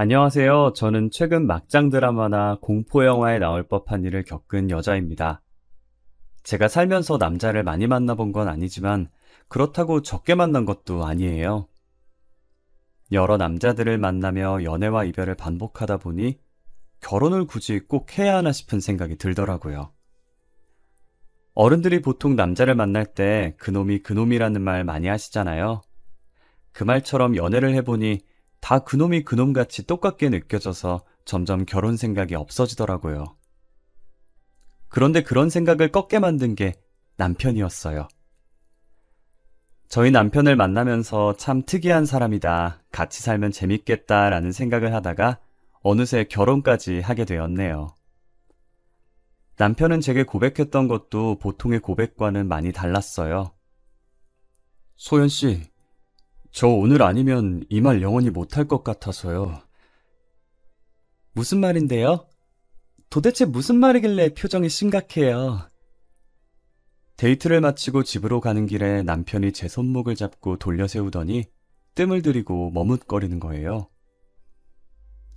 안녕하세요. 저는 최근 막장 드라마나 공포 영화에 나올 법한 일을 겪은 여자입니다. 제가 살면서 남자를 많이 만나본 건 아니지만 그렇다고 적게 만난 것도 아니에요. 여러 남자들을 만나며 연애와 이별을 반복하다 보니 결혼을 굳이 꼭 해야 하나 싶은 생각이 들더라고요. 어른들이 보통 남자를 만날 때 그놈이 그놈이라는 말 많이 하시잖아요. 그 말처럼 연애를 해보니 다 그놈이 그놈같이 똑같게 느껴져서 점점 결혼 생각이 없어지더라고요. 그런데 그런 생각을 꺾게 만든 게 남편이었어요. 저희 남편을 만나면서 참 특이한 사람이다, 같이 살면 재밌겠다라는 생각을 하다가 어느새 결혼까지 하게 되었네요. 남편은 제게 고백했던 것도 보통의 고백과는 많이 달랐어요. 소연 씨, 저 오늘 아니면 이 말 영원히 못할 것 같아서요. 무슨 말인데요? 도대체 무슨 말이길래 표정이 심각해요? 데이트를 마치고 집으로 가는 길에 남편이 제 손목을 잡고 돌려 세우더니 뜸을 들이고 머뭇거리는 거예요.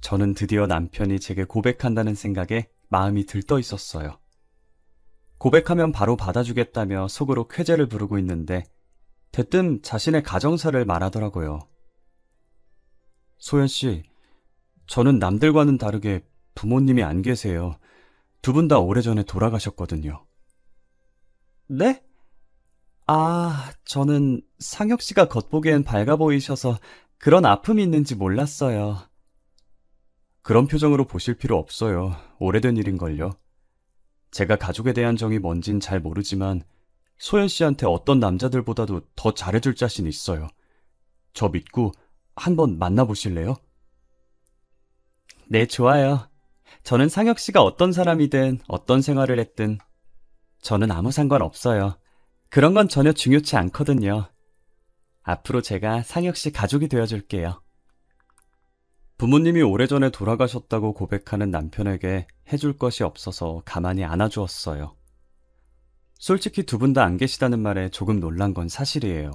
저는 드디어 남편이 제게 고백한다는 생각에 마음이 들떠 있었어요. 고백하면 바로 받아주겠다며 속으로 쾌재를 부르고 있는데 대뜸 자신의 가정사를 말하더라고요. 소연 씨, 저는 남들과는 다르게 부모님이 안 계세요. 두 분 다 오래전에 돌아가셨거든요. 네? 저는 상혁 씨가 겉보기엔 밝아 보이셔서 그런 아픔이 있는지 몰랐어요. 그런 표정으로 보실 필요 없어요. 오래된 일인걸요. 제가 가족에 대한 정이 뭔진 잘 모르지만 소연 씨한테 어떤 남자들보다도 더 잘해줄 자신 있어요. 저 믿고 한번 만나보실래요? 네, 좋아요. 저는 상혁 씨가 어떤 사람이든 어떤 생활을 했든 저는 아무 상관 없어요. 그런 건 전혀 중요치 않거든요. 앞으로 제가 상혁 씨 가족이 되어줄게요. 부모님이 오래전에 돌아가셨다고 고백하는 남편에게 해줄 것이 없어서 가만히 안아주었어요. 솔직히 두 분 다 안 계시다는 말에 조금 놀란 건 사실이에요.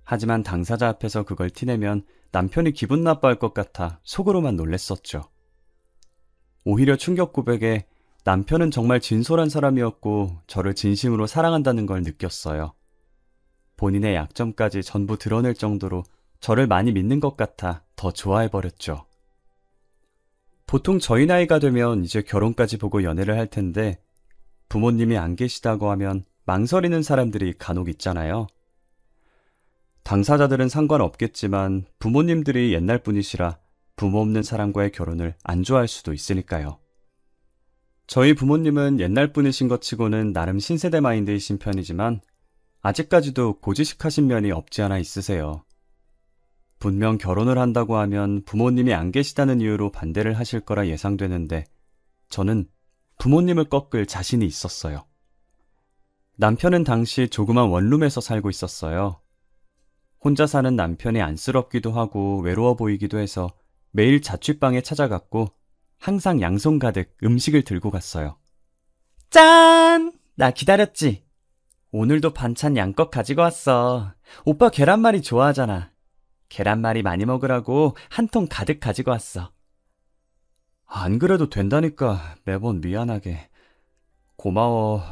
하지만 당사자 앞에서 그걸 티내면 남편이 기분 나빠할 것 같아 속으로만 놀랬었죠. 오히려 충격 고백에 남편은 정말 진솔한 사람이었고 저를 진심으로 사랑한다는 걸 느꼈어요. 본인의 약점까지 전부 드러낼 정도로 저를 많이 믿는 것 같아 더 좋아해버렸죠. 보통 저희 나이가 되면 이제 결혼까지 보고 연애를 할 텐데 부모님이 안 계시다고 하면 망설이는 사람들이 간혹 있잖아요. 당사자들은 상관없겠지만 부모님들이 옛날 분이시라 부모 없는 사람과의 결혼을 안 좋아할 수도 있으니까요. 저희 부모님은 옛날 분이신 것 치고는 나름 신세대 마인드이신 편이지만 아직까지도 고지식하신 면이 없지 않아 있으세요. 분명 결혼을 한다고 하면 부모님이 안 계시다는 이유로 반대를 하실 거라 예상되는데 저는 부모님을 꺾을 자신이 있었어요. 남편은 당시 조그만 원룸에서 살고 있었어요. 혼자 사는 남편이 안쓰럽기도 하고 외로워 보이기도 해서 매일 자취방에 찾아갔고 항상 양손 가득 음식을 들고 갔어요. 짠! 나 기다렸지? 오늘도 반찬 양껏 가지고 왔어. 오빠 계란말이 좋아하잖아. 계란말이 많이 먹으라고 한 통 가득 가지고 왔어. 안 그래도 된다니까 매번 미안하게. 고마워.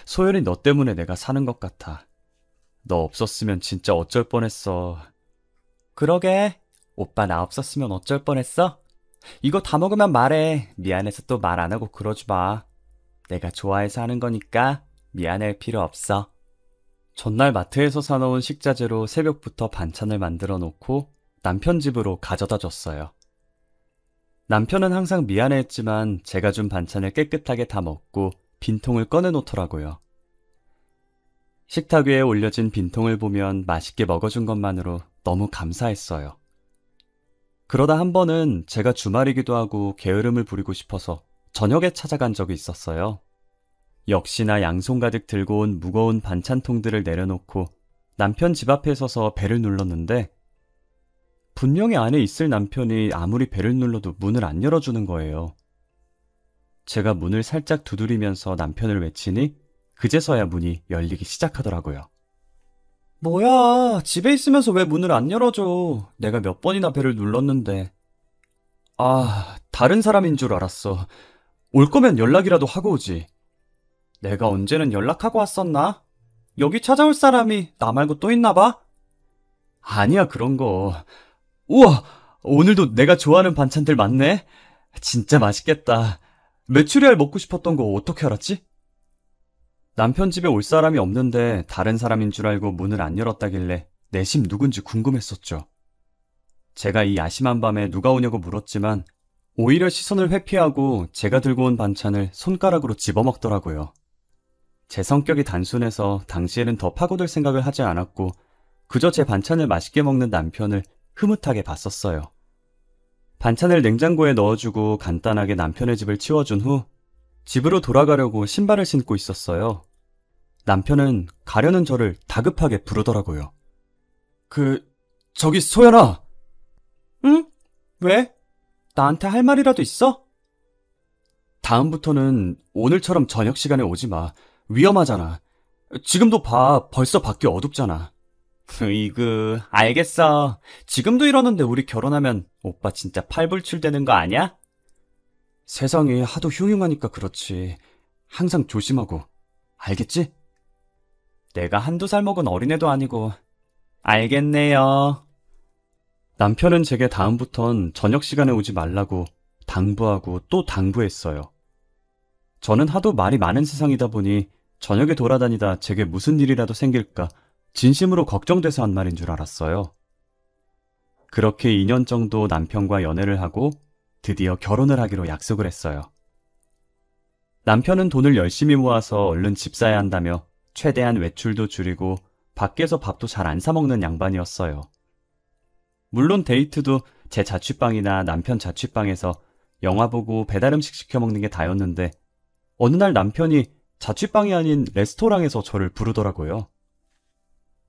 소연이 너 때문에 내가 사는 것 같아. 너 없었으면 진짜 어쩔 뻔했어. 그러게. 오빠 나 없었으면 어쩔 뻔했어? 이거 다 먹으면 말해. 미안해서 또 말 안 하고 그러지 마. 내가 좋아해서 하는 거니까 미안할 필요 없어. 전날 마트에서 사놓은 식자재로 새벽부터 반찬을 만들어 놓고 남편 집으로 가져다 줬어요. 남편은 항상 미안해했지만 제가 준 반찬을 깨끗하게 다 먹고 빈통을 꺼내 놓더라고요. 식탁 위에 올려진 빈통을 보면 맛있게 먹어준 것만으로 너무 감사했어요. 그러다 한 번은 제가 주말이기도 하고 게으름을 부리고 싶어서 저녁에 찾아간 적이 있었어요. 역시나 양손 가득 들고 온 무거운 반찬통들을 내려놓고 남편 집 앞에 서서 벨을 눌렀는데 분명히 안에 있을 남편이 아무리 벨을 눌러도 문을 안 열어주는 거예요. 제가 문을 살짝 두드리면서 남편을 외치니 그제서야 문이 열리기 시작하더라고요. 뭐야, 집에 있으면서 왜 문을 안 열어줘? 내가 몇 번이나 벨을 눌렀는데. 아, 다른 사람인 줄 알았어. 올 거면 연락이라도 하고 오지. 내가 언제는 연락하고 왔었나? 여기 찾아올 사람이 나 말고 또 있나 봐? 아니야, 그런 거. 우와, 오늘도 내가 좋아하는 반찬들 많네. 진짜 맛있겠다. 메추리알 먹고 싶었던 거 어떻게 알았지? 남편 집에 올 사람이 없는데 다른 사람인 줄 알고 문을 안 열었다길래 내심 누군지 궁금했었죠. 제가 이 야심한 밤에 누가 오냐고 물었지만 오히려 시선을 회피하고 제가 들고 온 반찬을 손가락으로 집어먹더라고요. 제 성격이 단순해서 당시에는 더 파고들 생각을 하지 않았고 그저 제 반찬을 맛있게 먹는 남편을 흐뭇하게 봤었어요. 반찬을 냉장고에 넣어주고 간단하게 남편의 집을 치워준 후 집으로 돌아가려고 신발을 신고 있었어요. 남편은 가려는 저를 다급하게 부르더라고요. 저기 소연아! 응? 왜? 나한테 할 말이라도 있어? 다음부터는 오늘처럼 저녁 시간에 오지 마. 위험하잖아. 지금도 봐. 벌써 밖이 어둡잖아. 으이그, 알겠어. 지금도 이러는데 우리 결혼하면 오빠 진짜 팔불출되는 거 아니야? 세상이 하도 흉흉하니까 그렇지. 항상 조심하고. 알겠지? 내가 한두 살 먹은 어린애도 아니고. 알겠네요. 남편은 제게 다음부턴 저녁 시간에 오지 말라고 당부하고 또 당부했어요. 저는 하도 말이 많은 세상이다 보니 저녁에 돌아다니다 제게 무슨 일이라도 생길까 진심으로 걱정돼서 한 말인 줄 알았어요. 그렇게 2년 정도 남편과 연애를 하고 드디어 결혼을 하기로 약속을 했어요. 남편은 돈을 열심히 모아서 얼른 집 사야 한다며 최대한 외출도 줄이고 밖에서 밥도 잘 안 사 먹는 양반이었어요. 물론 데이트도 제 자취방이나 남편 자취방에서 영화 보고 배달음식 시켜 먹는 게 다였는데 어느 날 남편이 자취방이 아닌 레스토랑에서 저를 부르더라고요.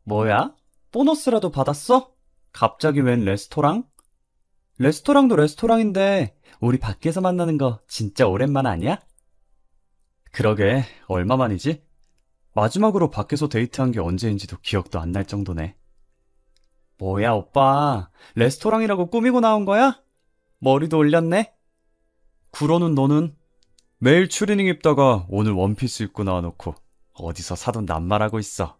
뭐야? 보너스라도 받았어? 갑자기 웬 레스토랑? 레스토랑도 레스토랑인데 우리 밖에서 만나는 거 진짜 오랜만 아니야? 그러게, 얼마만이지? 마지막으로 밖에서 데이트한 게 언제인지도 기억도 안 날 정도네. 뭐야, 오빠. 레스토랑이라고 꾸미고 나온 거야? 머리도 올렸네? 그러는 너는? 매일 추리닝 입다가 오늘 원피스 입고 나와놓고 어디서 사돈 낱말하고 있어.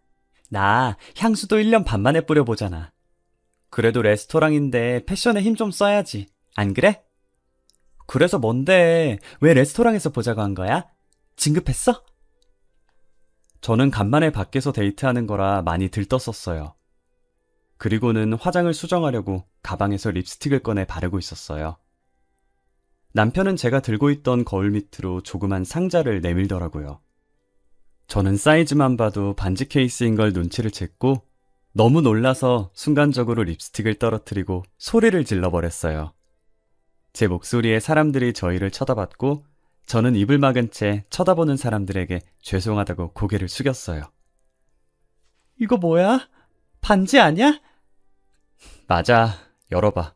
나 향수도 1년 반 만에 뿌려보잖아. 그래도 레스토랑인데 패션에 힘 좀 써야지. 안 그래? 그래서 뭔데? 왜 레스토랑에서 보자고 한 거야? 진급했어? 저는 간만에 밖에서 데이트하는 거라 많이 들떴었어요. 그리고는 화장을 수정하려고 가방에서 립스틱을 꺼내 바르고 있었어요. 남편은 제가 들고 있던 거울 밑으로 조그만 상자를 내밀더라고요. 저는 사이즈만 봐도 반지 케이스인 걸 눈치를 챘고 너무 놀라서 순간적으로 립스틱을 떨어뜨리고 소리를 질러버렸어요. 제 목소리에 사람들이 저희를 쳐다봤고 저는 입을 막은 채 쳐다보는 사람들에게 죄송하다고 고개를 숙였어요. 이거 뭐야? 반지 아니야? 맞아, 열어봐.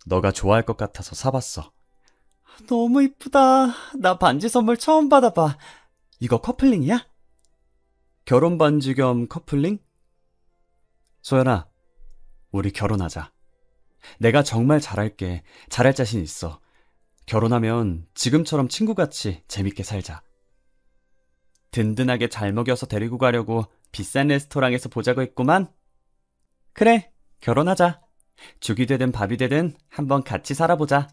너가 좋아할 것 같아서 사봤어. 너무 이쁘다. 나 반지 선물 처음 받아봐. 이거 커플링이야? 결혼 반지 겸 커플링? 소연아, 우리 결혼하자. 내가 정말 잘할게. 잘할 자신 있어. 결혼하면 지금처럼 친구같이 재밌게 살자. 든든하게 잘 먹여서 데리고 가려고 비싼 레스토랑에서 보자고 했구만. 그래, 결혼하자. 죽이 되든 밥이 되든 한번 같이 살아보자.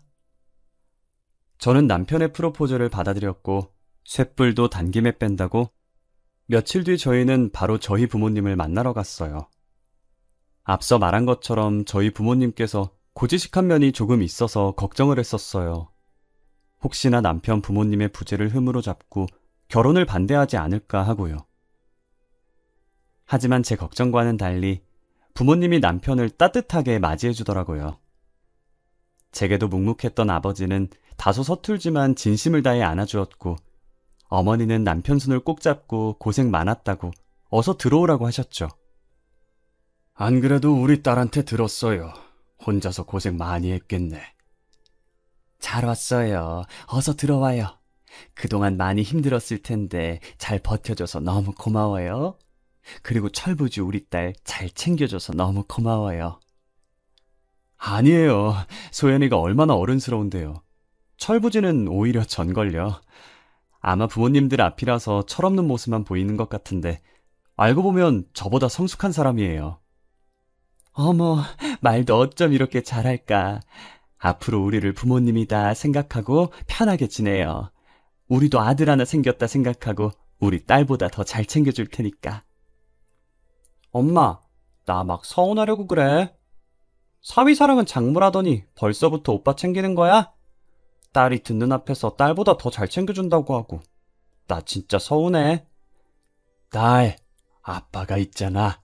저는 남편의 프로포즈를 받아들였고 쇳불도 단김에 뺀다고 며칠 뒤 저희는 바로 저희 부모님을 만나러 갔어요. 앞서 말한 것처럼 저희 부모님께서 고지식한 면이 조금 있어서 걱정을 했었어요. 혹시나 남편 부모님의 부재를 흠으로 잡고 결혼을 반대하지 않을까 하고요. 하지만 제 걱정과는 달리 부모님이 남편을 따뜻하게 맞이해 주더라고요. 제게도 묵묵했던 아버지는 다소 서툴지만 진심을 다해 안아주었고 어머니는 남편 손을 꼭 잡고 고생 많았다고 어서 들어오라고 하셨죠. 안 그래도 우리 딸한테 들었어요. 혼자서 고생 많이 했겠네. 잘 왔어요. 어서 들어와요. 그동안 많이 힘들었을 텐데 잘 버텨줘서 너무 고마워요. 그리고 철부지 우리 딸 잘 챙겨줘서 너무 고마워요. 아니에요. 소연이가 얼마나 어른스러운데요. 철부지는 오히려 전걸요. 아마 부모님들 앞이라서 철없는 모습만 보이는 것 같은데 알고 보면 저보다 성숙한 사람이에요. 어머, 말도 어쩜 이렇게 잘할까. 앞으로 우리를 부모님이다 생각하고 편하게 지내요. 우리도 아들 하나 생겼다 생각하고 우리 딸보다 더 잘 챙겨줄 테니까. 엄마, 나 막 서운하려고 그래. 사위사랑은 작물하더니 벌써부터 오빠 챙기는 거야? 딸이 듣는 앞에서 딸보다 더 잘 챙겨준다고 하고. 나 진짜 서운해. 딸, 아빠가 있잖아.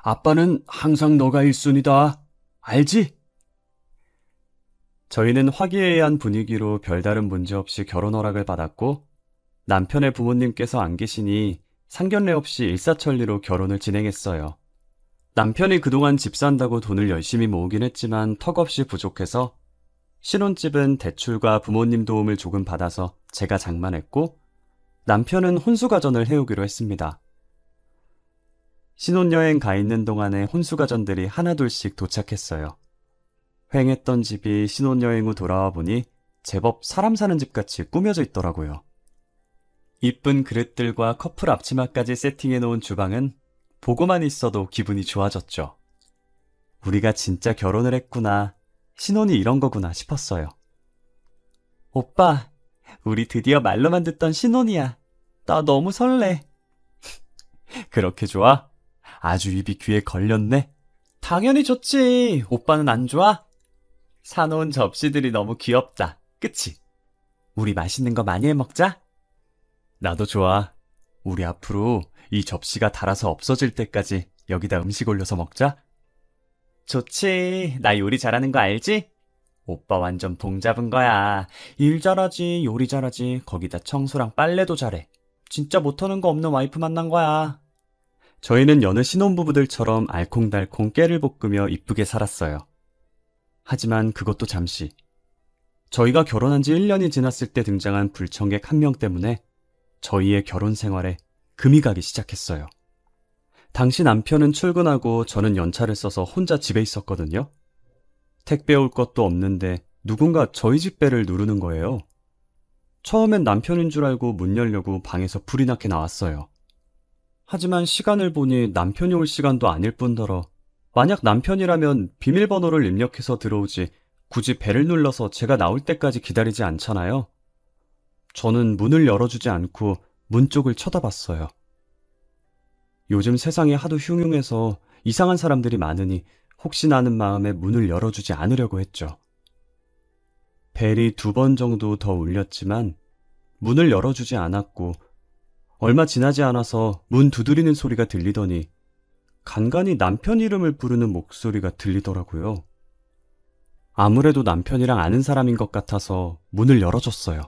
아빠는 항상 너가 1순위다. 알지? 저희는 화기애애한 분위기로 별다른 문제 없이 결혼 허락을 받았고 남편의 부모님께서 안 계시니 상견례 없이 일사천리로 결혼을 진행했어요. 남편이 그동안 집 산다고 돈을 열심히 모으긴 했지만 턱없이 부족해서 신혼집은 대출과 부모님 도움을 조금 받아서 제가 장만했고 남편은 혼수가전을 해오기로 했습니다. 신혼여행 가 있는 동안에 혼수가전들이 하나둘씩 도착했어요. 휑했던 집이 신혼여행 후 돌아와 보니 제법 사람 사는 집같이 꾸며져 있더라고요. 이쁜 그릇들과 커플 앞치마까지 세팅해 놓은 주방은 보고만 있어도 기분이 좋아졌죠. 우리가 진짜 결혼을 했구나, 신혼이 이런 거구나 싶었어요. 오빠, 우리 드디어 말로만 듣던 신혼이야. 나 너무 설레. 그렇게 좋아? 아주 입이 귀에 걸렸네. 당연히 좋지. 오빠는 안 좋아? 사놓은 접시들이 너무 귀엽다. 그치? 우리 맛있는 거 많이 해 먹자. 나도 좋아. 우리 앞으로 이 접시가 닳아서 없어질 때까지 여기다 음식 올려서 먹자. 좋지. 나 요리 잘하는 거 알지? 오빠 완전 동 잡은 거야. 일 잘하지, 요리 잘하지, 거기다 청소랑 빨래도 잘해. 진짜 못하는 거 없는 와이프 만난 거야. 저희는 여느 신혼부부들처럼 알콩달콩 깨를 볶으며 이쁘게 살았어요. 하지만 그것도 잠시. 저희가 결혼한 지 1년이 지났을 때 등장한 불청객 한 명 때문에 저희의 결혼 생활에 금이 가기 시작했어요. 당시 남편은 출근하고 저는 연차를 써서 혼자 집에 있었거든요. 택배 올 것도 없는데 누군가 저희 집 배를 누르는 거예요. 처음엔 남편인 줄 알고 문 열려고 방에서 불이 나게 나왔어요. 하지만 시간을 보니 남편이 올 시간도 아닐 뿐더러 만약 남편이라면 비밀번호를 입력해서 들어오지 굳이 배를 눌러서 제가 나올 때까지 기다리지 않잖아요. 저는 문을 열어주지 않고 문 쪽을 쳐다봤어요. 요즘 세상이 하도 흉흉해서 이상한 사람들이 많으니 혹시나 하는 마음에 문을 열어주지 않으려고 했죠. 벨이 2번 정도 더 울렸지만 문을 열어주지 않았고 얼마 지나지 않아서 문 두드리는 소리가 들리더니 간간히 남편 이름을 부르는 목소리가 들리더라고요. 아무래도 남편이랑 아는 사람인 것 같아서 문을 열어줬어요.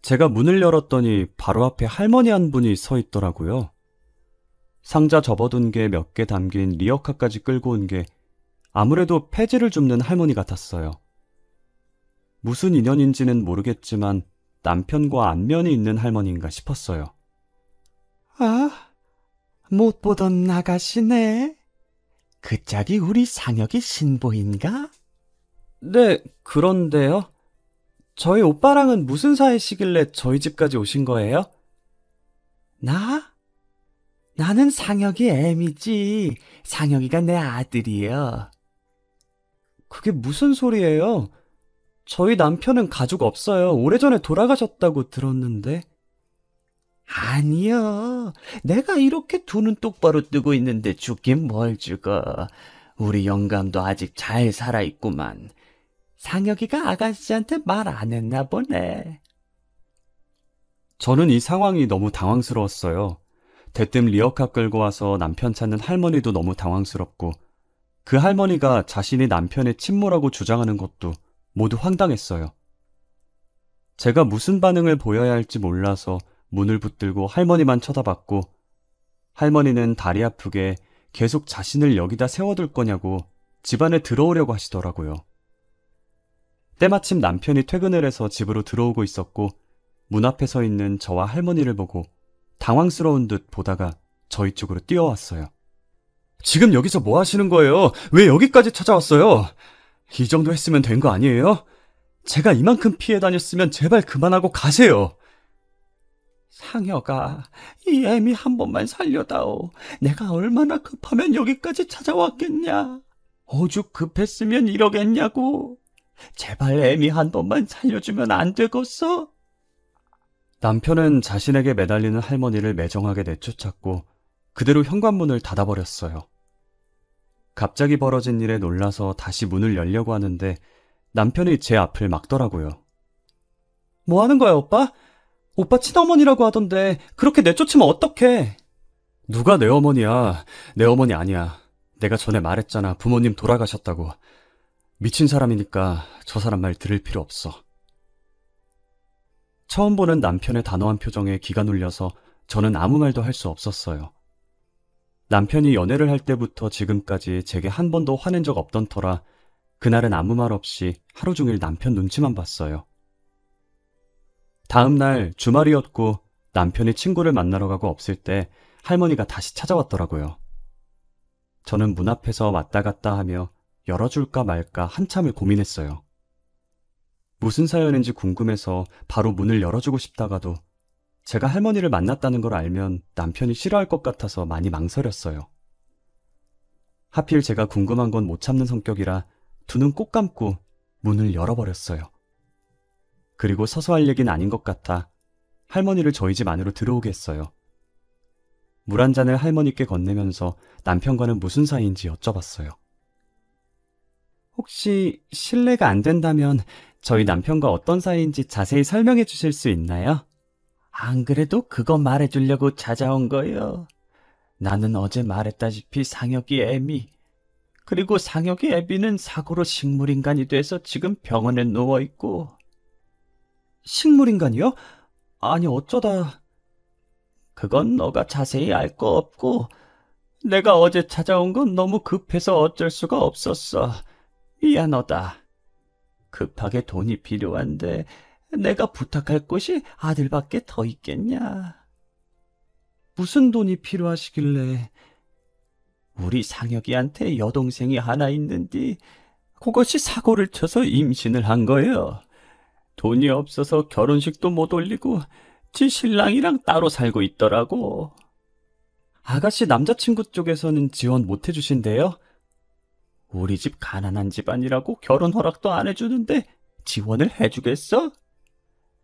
제가 문을 열었더니 바로 앞에 할머니 한 분이 서 있더라고요. 상자 접어둔 게 몇 개 담긴 리어카까지 끌고 온 게 아무래도 폐지를 줍는 할머니 같았어요. 무슨 인연인지는 모르겠지만 남편과 안면이 있는 할머니인가 싶었어요. 아, 못 보던 아가씨네. 그 짝이 우리 상혁이 신보인가? 네, 그런데요. 저희 오빠랑은 무슨 사이시길래 저희 집까지 오신 거예요? 나는 상혁이 애미지. 상혁이가 내 아들이에요. 그게 무슨 소리예요? 저희 남편은 가족 없어요. 오래전에 돌아가셨다고 들었는데. 아니요. 내가 이렇게 두 눈 똑바로 뜨고 있는데 죽긴 뭘 죽어. 우리 영감도 아직 잘 살아있구만. 상혁이가 아가씨한테 말 안 했나 보네. 저는 이 상황이 너무 당황스러웠어요. 대뜸 리어카 끌고 와서 남편 찾는 할머니도 너무 당황스럽고 그 할머니가 자신이 남편의 친모라고 주장하는 것도 모두 황당했어요. 제가 무슨 반응을 보여야 할지 몰라서 문을 붙들고 할머니만 쳐다봤고 할머니는 다리 아프게 계속 자신을 여기다 세워둘 거냐고 집 안에 들어오려고 하시더라고요. 때마침 남편이 퇴근을 해서 집으로 들어오고 있었고 문 앞에 서 있는 저와 할머니를 보고 당황스러운 듯 보다가 저희 쪽으로 뛰어왔어요. 지금 여기서 뭐 하시는 거예요? 왜 여기까지 찾아왔어요? 이 정도 했으면 된 거 아니에요? 제가 이만큼 피해 다녔으면 제발 그만하고 가세요. 상혁아, 이 애미 한 번만 살려다오. 내가 얼마나 급하면 여기까지 찾아왔겠냐. 오죽 급했으면 이러겠냐고. 제발 애미 한 번만 살려주면 안 되겠어? 남편은 자신에게 매달리는 할머니를 매정하게 내쫓았고 그대로 현관문을 닫아버렸어요. 갑자기 벌어진 일에 놀라서 다시 문을 열려고 하는데 남편이 제 앞을 막더라고요. 뭐 하는 거야, 오빠? 오빠 친어머니라고 하던데 그렇게 내쫓으면 어떡해? 누가 내 어머니야? 내 어머니 아니야. 내가 전에 말했잖아. 부모님 돌아가셨다고. 미친 사람이니까 저 사람 말 들을 필요 없어. 처음 보는 남편의 단호한 표정에 기가 눌려서 저는 아무 말도 할 수 없었어요. 남편이 연애를 할 때부터 지금까지 제게 한 번도 화낸 적 없던 터라 그날은 아무 말 없이 하루 종일 남편 눈치만 봤어요. 다음 날 주말이었고 남편이 친구를 만나러 가고 없을 때 할머니가 다시 찾아왔더라고요. 저는 문 앞에서 왔다 갔다 하며 열어줄까 말까 한참을 고민했어요. 무슨 사연인지 궁금해서 바로 문을 열어주고 싶다가도 제가 할머니를 만났다는 걸 알면 남편이 싫어할 것 같아서 많이 망설였어요. 하필 제가 궁금한 건 못 참는 성격이라 두 눈 꼭 감고 문을 열어버렸어요. 그리고 서서 할 얘기는 아닌 것 같아 할머니를 저희 집 안으로 들어오게 했어요. 물 한 잔을 할머니께 건네면서 남편과는 무슨 사이인지 여쭤봤어요. 혹시 실례가 안 된다면 저희 남편과 어떤 사이인지 자세히 설명해 주실 수 있나요? 안 그래도 그거 말해주려고 찾아온 거요. 나는 어제 말했다시피 상혁이 애미, 그리고 상혁이 애비는 사고로 식물인간이 돼서 지금 병원에 누워있고. 식물인간이요? 아니 어쩌다... 그건 너가 자세히 알 거 없고 내가 어제 찾아온 건 너무 급해서 어쩔 수가 없었어. 미안하다. 급하게 돈이 필요한데 내가 부탁할 곳이 아들밖에 더 있겠냐. 무슨 돈이 필요하시길래... 우리 상혁이한테 여동생이 하나 있는데 그것이 사고를 쳐서 임신을 한 거예요. 돈이 없어서 결혼식도 못 올리고 지 신랑이랑 따로 살고 있더라고. 아가씨 남자친구 쪽에서는 지원 못 해주신대요? 우리 집 가난한 집안이라고 결혼 허락도 안 해주는데 지원을 해주겠어?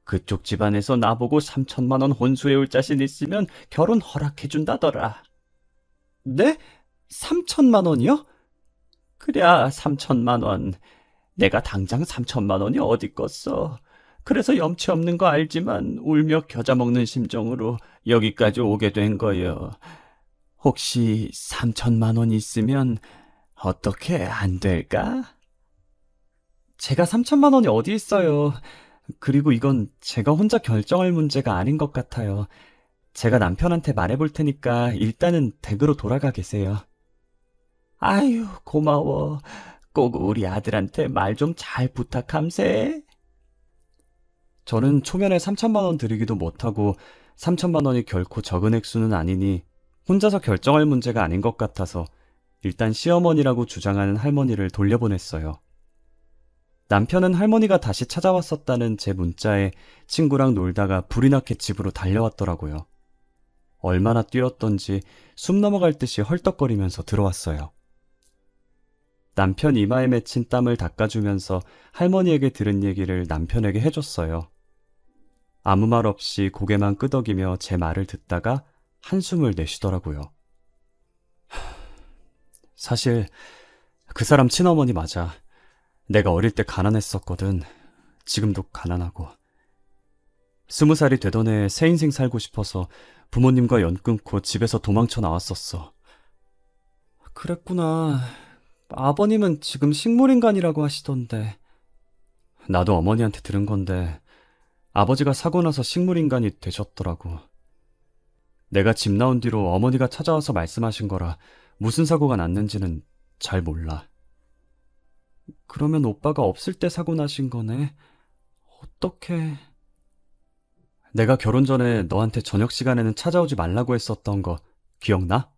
그쪽 집안에서 나보고 3천만 원 혼수해올 자신 있으면 결혼 허락해준다더라. 네? 3천만 원이요? 그래, 3천만 원. 내가 당장 3천만 원이 어딨겠어. 그래서 염치 없는 거 알지만 울며 겨자 먹는 심정으로 여기까지 오게 된 거요. 혹시 3천만 원 있으면 어떻게 안 될까? 제가 3천만 원이 어디 있어요. 그리고 이건 제가 혼자 결정할 문제가 아닌 것 같아요. 제가 남편한테 말해볼 테니까 일단은 댁으로 돌아가 계세요. 아유, 고마워. 꼭 우리 아들한테 말 좀 잘 부탁함세. 저는 초면에 3천만 원 드리기도 못하고 3천만 원이 결코 적은 액수는 아니니 혼자서 결정할 문제가 아닌 것 같아서 일단 시어머니라고 주장하는 할머니를 돌려보냈어요. 남편은 할머니가 다시 찾아왔었다는 제 문자에 친구랑 놀다가 불이 나게 집으로 달려왔더라고요. 얼마나 뛰었던지 숨 넘어갈 듯이 헐떡거리면서 들어왔어요. 남편 이마에 맺힌 땀을 닦아주면서 할머니에게 들은 얘기를 남편에게 해줬어요. 아무 말 없이 고개만 끄덕이며 제 말을 듣다가 한숨을 내쉬더라고요. 사실 그 사람 친어머니 맞아. 내가 어릴 때 가난했었거든. 지금도 가난하고. 20살이 되던 해에 새 인생 살고 싶어서 부모님과 연 끊고 집에서 도망쳐 나왔었어. 그랬구나. 아버님은 지금 식물인간이라고 하시던데. 나도 어머니한테 들은 건데 아버지가 사고 나서 식물인간이 되셨더라고. 내가 집 나온 뒤로 어머니가 찾아와서 말씀하신 거라 무슨 사고가 났는지는 잘 몰라. 그러면 오빠가 없을 때 사고 나신 거네. 어떡해. 내가 결혼 전에 너한테 저녁 시간에는 찾아오지 말라고 했었던 거 기억나?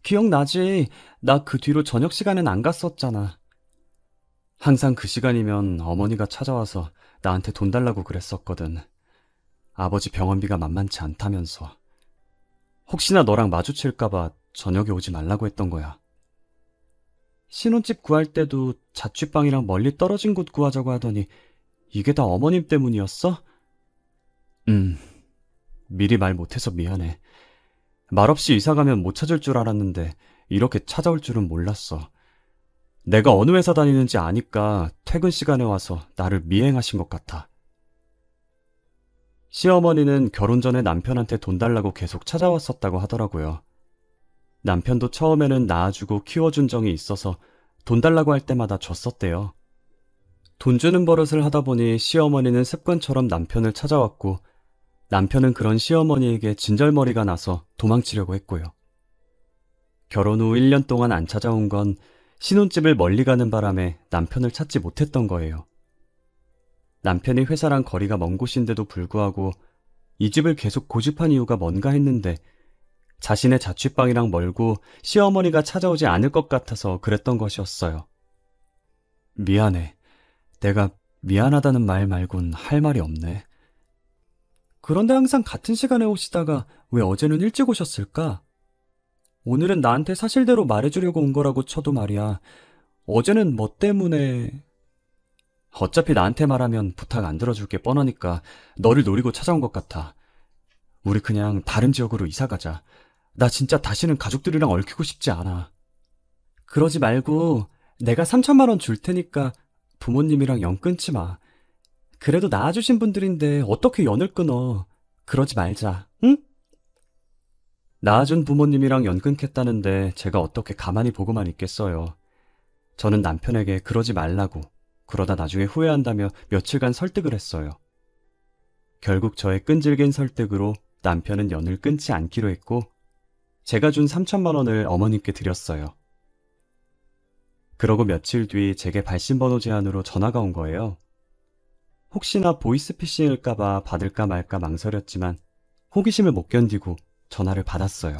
기억나지. 나 그 뒤로 저녁 시간엔 안 갔었잖아. 항상 그 시간이면 어머니가 찾아와서 나한테 돈 달라고 그랬었거든. 아버지 병원비가 만만치 않다면서. 혹시나 너랑 마주칠까봐 저녁에 오지 말라고 했던 거야. 신혼집 구할 때도 자취방이랑 멀리 떨어진 곳 구하자고 하더니 이게 다 어머님 때문이었어? 미리 말 못해서 미안해. 말없이 이사 가면 못 찾을 줄 알았는데 이렇게 찾아올 줄은 몰랐어. 내가 어느 회사 다니는지 아니까 퇴근 시간에 와서 나를 미행하신 것 같아. 시어머니는 결혼 전에 남편한테 돈 달라고 계속 찾아왔었다고 하더라고요. 남편도 처음에는 낳아주고 키워준 정이 있어서 돈 달라고 할 때마다 줬었대요. 돈 주는 버릇을 하다 보니 시어머니는 습관처럼 남편을 찾아왔고, 남편은 그런 시어머니에게 진절머리가 나서 도망치려고 했고요. 결혼 후 1년 동안 안 찾아온 건 신혼집을 멀리 가는 바람에 남편을 찾지 못했던 거예요. 남편이 회사랑 거리가 먼 곳인데도 불구하고 이 집을 계속 고집한 이유가 뭔가 했는데, 자신의 자취방이랑 멀고 시어머니가 찾아오지 않을 것 같아서 그랬던 것이었어요. 미안해. 내가 미안하다는 말 말곤 할 말이 없네. 그런데 항상 같은 시간에 오시다가 왜 어제는 일찍 오셨을까? 오늘은 나한테 사실대로 말해주려고 온 거라고 쳐도 말이야. 어제는 뭐 때문에... 어차피 나한테 말하면 부탁 안 들어줄 게 뻔하니까 너를 노리고 찾아온 것 같아. 우리 그냥 다른 지역으로 이사 가자. 나 진짜 다시는 가족들이랑 얽히고 싶지 않아. 그러지 말고 내가 3천만 원 줄 테니까 부모님이랑 연 끊지 마. 그래도 낳아주신 분들인데 어떻게 연을 끊어. 그러지 말자, 응? 낳아준 부모님이랑 연 끊겠다는데 제가 어떻게 가만히 보고만 있겠어요. 저는 남편에게 그러지 말라고, 그러다 나중에 후회한다며 며칠간 설득을 했어요. 결국 저의 끈질긴 설득으로 남편은 연을 끊지 않기로 했고, 제가 준 3천만 원을 어머님께 드렸어요. 그러고 며칠 뒤 제게 발신번호 제안으로 전화가 온 거예요. 혹시나 보이스피싱일까봐 받을까 말까 망설였지만 호기심을 못 견디고 전화를 받았어요.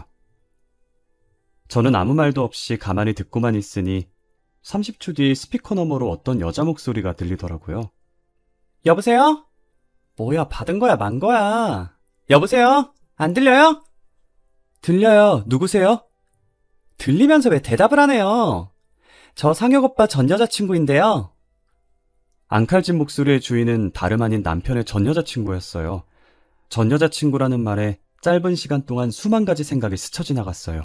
저는 아무 말도 없이 가만히 듣고만 있으니 30초 뒤 스피커 너머로 어떤 여자 목소리가 들리더라고요. 여보세요? 뭐야, 받은 거야, 만 거야? 여보세요? 안 들려요? 들려요. 누구세요? 들리면서 왜 대답을 하네요? 저 상혁 오빠 전 여자친구인데요. 앙칼진 목소리의 주인은 다름 아닌 남편의 전 여자친구였어요. 전 여자친구라는 말에 짧은 시간 동안 수만 가지 생각이 스쳐 지나갔어요.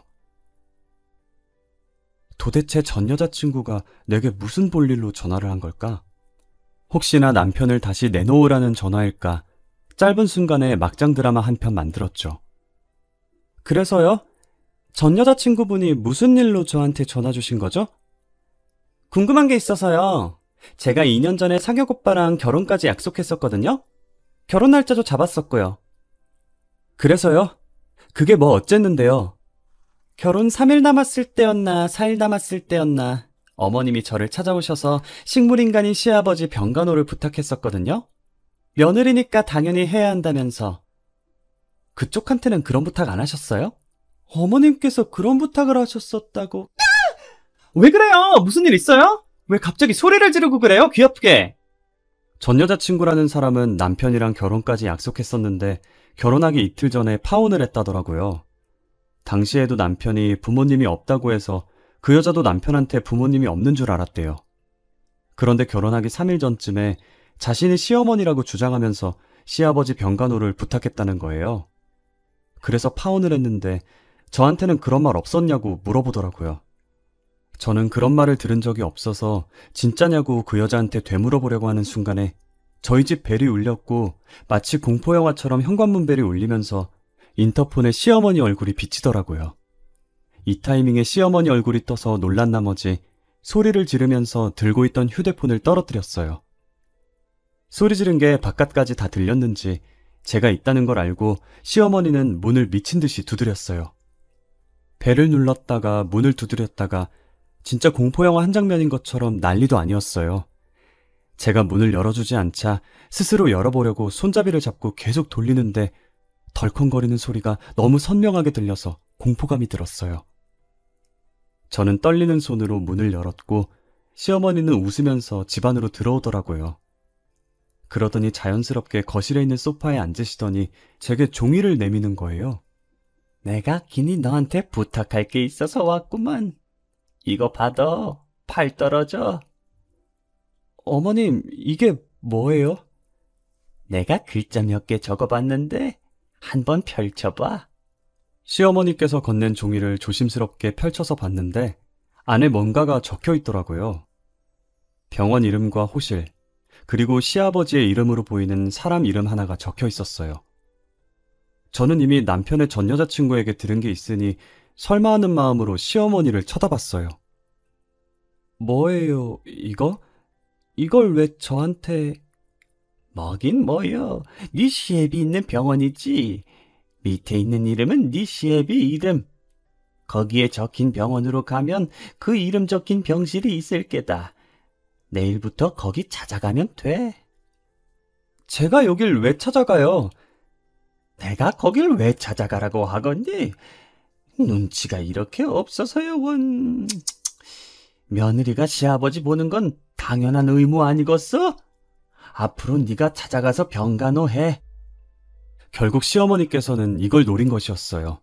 도대체 전 여자친구가 내게 무슨 볼일로 전화를 한 걸까? 혹시나 남편을 다시 내놓으라는 전화일까? 짧은 순간에 막장 드라마 한 편 만들었죠. 그래서요? 전 여자친구분이 무슨 일로 저한테 전화 주신 거죠? 궁금한 게 있어서요. 제가 2년 전에 상혁 오빠랑 결혼까지 약속했었거든요. 결혼 날짜도 잡았었고요. 그래서요? 그게 뭐 어쨌는데요? 결혼 3일 남았을 때였나 4일 남았을 때였나 어머님이 저를 찾아오셔서 식물인간인 시아버지 병간호를 부탁했었거든요. 며느리니까 당연히 해야 한다면서. 그쪽한테는 그런 부탁 안 하셨어요? 어머님께서 그런 부탁을 하셨었다고. 왜 그래요? 무슨 일 있어요? 왜 갑자기 소리를 지르고 그래요? 귀 아프게. 전 여자친구라는 사람은 남편이랑 결혼까지 약속했었는데 결혼하기 이틀 전에 파혼을 했다더라고요. 당시에도 남편이 부모님이 없다고 해서 그 여자도 남편한테 부모님이 없는 줄 알았대요. 그런데 결혼하기 3일 전쯤에 자신이 시어머니라고 주장하면서 시아버지 병간호를 부탁했다는 거예요. 그래서 파혼을 했는데 저한테는 그런 말 없었냐고 물어보더라고요. 저는 그런 말을 들은 적이 없어서 진짜냐고 그 여자한테 되물어보려고 하는 순간에 저희 집 벨이 울렸고 마치 공포영화처럼 현관문 벨이 울리면서 인터폰에 시어머니 얼굴이 비치더라고요. 이 타이밍에 시어머니 얼굴이 떠서 놀란 나머지 소리를 지르면서 들고 있던 휴대폰을 떨어뜨렸어요. 소리 지른 게 바깥까지 다 들렸는지 제가 있다는 걸 알고 시어머니는 문을 미친 듯이 두드렸어요. 벨을 눌렀다가 문을 두드렸다가 진짜 공포영화 한 장면인 것처럼 난리도 아니었어요. 제가 문을 열어주지 않자 스스로 열어보려고 손잡이를 잡고 계속 돌리는데 덜컹거리는 소리가 너무 선명하게 들려서 공포감이 들었어요. 저는 떨리는 손으로 문을 열었고 시어머니는 웃으면서 집 안으로 들어오더라고요. 그러더니 자연스럽게 거실에 있는 소파에 앉으시더니 제게 종이를 내미는 거예요. 내가 괜히 너한테 부탁할 게 있어서 왔구만. 이거 받아. 팔 떨어져. 어머님, 이게 뭐예요? 내가 글자 몇 개 적어봤는데 한번 펼쳐봐. 시어머니께서 건넨 종이를 조심스럽게 펼쳐서 봤는데 안에 뭔가가 적혀 있더라고요. 병원 이름과 호실, 그리고 시아버지의 이름으로 보이는 사람 이름 하나가 적혀 있었어요. 저는 이미 남편의 전 여자친구에게 들은 게 있으니 설마 하는 마음으로 시어머니를 쳐다봤어요. 뭐예요, 이거? 이걸 왜 저한테... 뭐긴 뭐여. 네 시애비 있는 병원이지. 밑에 있는 이름은 네 시애비 이름. 거기에 적힌 병원으로 가면 그 이름 적힌 병실이 있을 게다. 내일부터 거기 찾아가면 돼. 제가 여길 왜 찾아가요? 내가 거길 왜 찾아가라고 하건니? 눈치가 이렇게 없어서요, 원. 며느리가 시아버지 보는 건 당연한 의무 아니겠어? 앞으로 네가 찾아가서 병간호해. 결국 시어머니께서는 이걸 노린 것이었어요.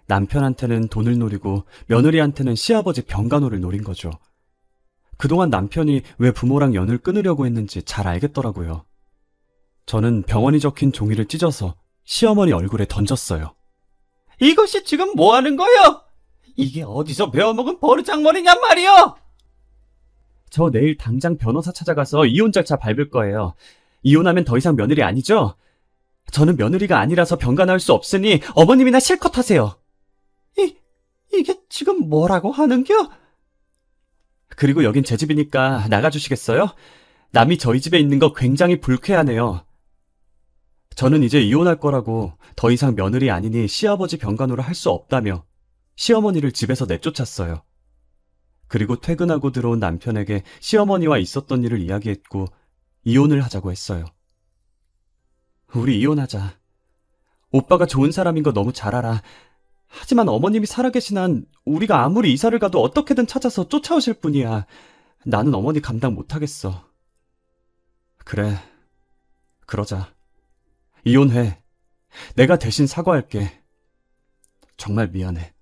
남편한테는 돈을 노리고 며느리한테는 시아버지 병간호를 노린 거죠. 그동안 남편이 왜 부모랑 연을 끊으려고 했는지 잘 알겠더라고요. 저는 병원이 적힌 종이를 찢어서 시어머니 얼굴에 던졌어요. 이것이 지금 뭐 하는 거요? 이게 어디서 배워먹은 버르장머리냔 말이요? 저 내일 당장 변호사 찾아가서 이혼 절차 밟을 거예요. 이혼하면 더 이상 며느리 아니죠? 저는 며느리가 아니라서 병간호할 수 없으니 어머님이나 실컷 하세요. 이게 지금 뭐라고 하는겨? 그리고 여긴 제 집이니까 나가주시겠어요? 남이 저희 집에 있는 거 굉장히 불쾌하네요. 저는 이제 이혼할 거라고 더 이상 며느리 아니니 시아버지 병간호를 할 수 없다며 시어머니를 집에서 내쫓았어요. 그리고 퇴근하고 들어온 남편에게 시어머니와 있었던 일을 이야기했고 이혼을 하자고 했어요. 우리 이혼하자. 오빠가 좋은 사람인 거 너무 잘 알아. 하지만 어머님이 살아계신 한 우리가 아무리 이사를 가도 어떻게든 찾아서 쫓아오실 분이야. 나는 어머니 감당 못하겠어. 그래, 그러자. 이혼해. 내가 대신 사과할게. 정말 미안해.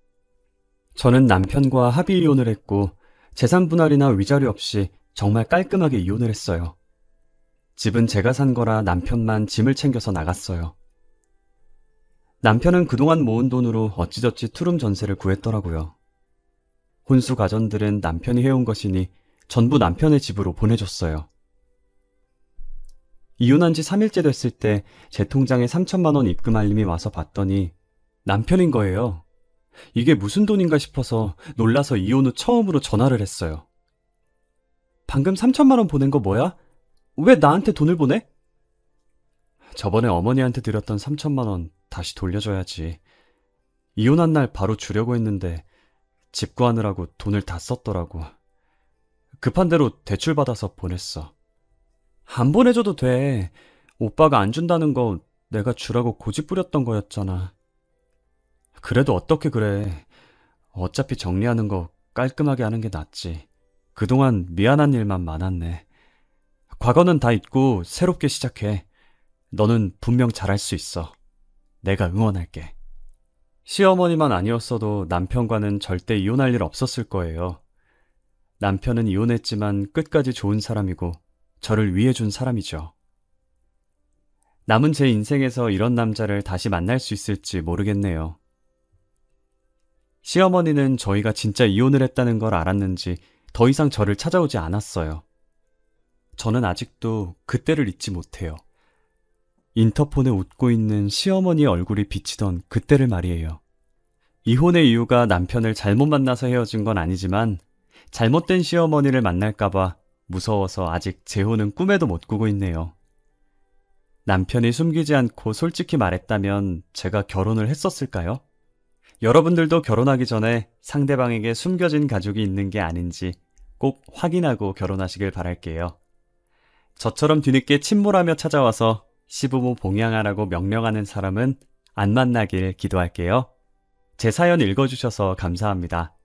저는 남편과 합의 이혼을 했고 재산 분할이나 위자료 없이 정말 깔끔하게 이혼을 했어요. 집은 제가 산 거라 남편만 짐을 챙겨서 나갔어요. 남편은 그동안 모은 돈으로 어찌저찌 투룸 전세를 구했더라고요. 혼수 가전들은 남편이 해온 것이니 전부 남편의 집으로 보내줬어요. 이혼한 지 3일째 됐을 때 제 통장에 3천만 원 입금 알림이 와서 봤더니 남편인 거예요. 이게 무슨 돈인가 싶어서 놀라서 이혼 후 처음으로 전화를 했어요. 방금 3천만 원 보낸 거 뭐야? 왜 나한테 돈을 보내? 저번에 어머니한테 드렸던 3천만 원 다시 돌려줘야지. 이혼한 날 바로 주려고 했는데 집 구하느라고 돈을 다 썼더라고. 급한 대로 대출 받아서 보냈어. 안 보내줘도 돼. 오빠가 안 준다는 거 내가 주라고 고집 부렸던 거였잖아. 그래도 어떻게 그래. 어차피 정리하는 거 깔끔하게 하는 게 낫지. 그동안 미안한 일만 많았네. 과거는 다 잊고 새롭게 시작해. 너는 분명 잘할 수 있어. 내가 응원할게. 시어머니만 아니었어도 남편과는 절대 이혼할 일 없었을 거예요. 남편은 이혼했지만 끝까지 좋은 사람이고 저를 위해준 사람이죠. 남은 제 인생에서 이런 남자를 다시 만날 수 있을지 모르겠네요. 시어머니는 저희가 진짜 이혼을 했다는 걸 알았는지 더 이상 저를 찾아오지 않았어요. 저는 아직도 그때를 잊지 못해요. 인터폰에 웃고 있는 시어머니의 얼굴이 비치던 그때를 말이에요. 이혼의 이유가 남편을 잘못 만나서 헤어진 건 아니지만 잘못된 시어머니를 만날까봐 무서워서 아직 재혼은 꿈에도 못 꾸고 있네요. 남편이 숨기지 않고 솔직히 말했다면 제가 결혼을 했었을까요? 여러분들도 결혼하기 전에 상대방에게 숨겨진 가족이 있는 게 아닌지 꼭 확인하고 결혼하시길 바랄게요. 저처럼 뒤늦게 침몰하며 찾아와서 시부모 봉양하라고 명령하는 사람은 안 만나길 기도할게요. 제 사연 읽어주셔서 감사합니다.